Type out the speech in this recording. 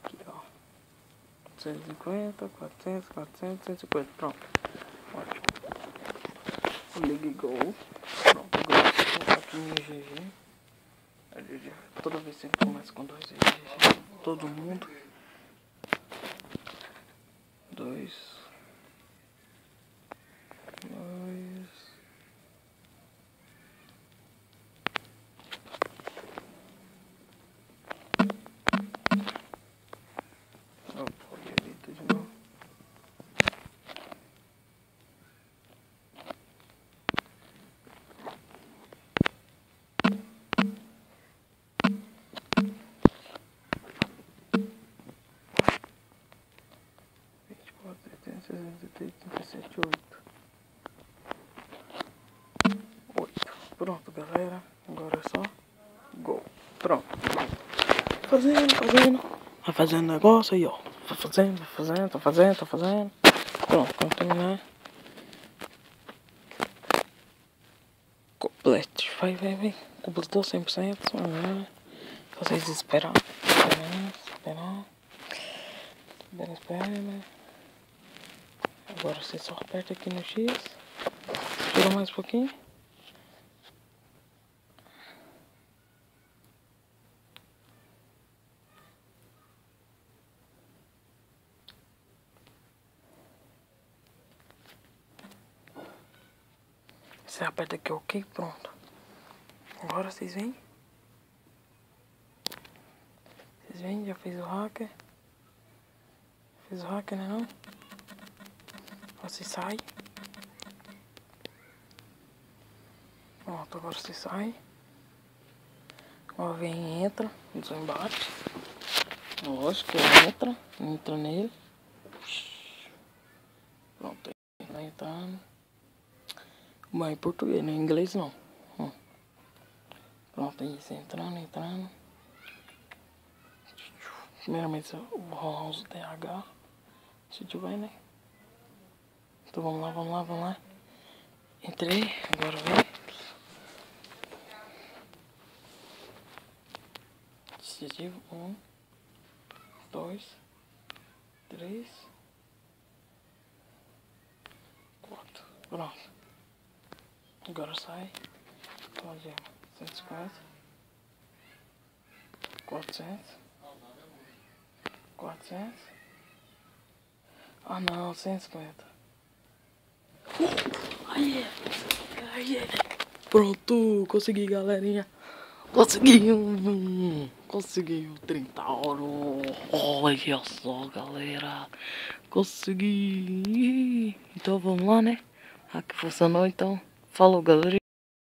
Aqui, ó. 150, 400, 400, 150. Pronto. Ótimo. Ligue Go. Pronto, agora eu vou colocar aqui em GG. Toda vez que ele começa com 2 GG. Todo mundo. 2. Pronto, galera. Agora é só Go. Pronto. Fazendo. Vai fazendo negócio aí, ó. Tô fazendo. Pronto, quando terminar. Complete. Vai. Completou 100%. Vocês esperar. Espera. Agora você só aperta aqui no X. Espera mais um pouquinho. Você aperta aqui OK, pronto. Agora vocês vêm. Já fez o hacker. Fez o hacker, né não? Você sai. Pronto, agora você sai. Agora vem e entra no seu embate. Lógico que entra nele. Pronto, tá entrando. Mas em português, não em inglês não. Pronto, isso, entrando. Primeiramente eu vou rolar os DH. Se tiver, né? Então vamos lá. Entrei, agora vem. Dispositivo 1, 2, 3, 4. Pronto. Agora sai. Pode 150, 400. Ah não, 150. Aí. Pronto, consegui, galerinha. Consegui o 30 ouro. Olha só, galera. Consegui. Então vamos lá, né? Aqui funcionou, então. Falou, galera.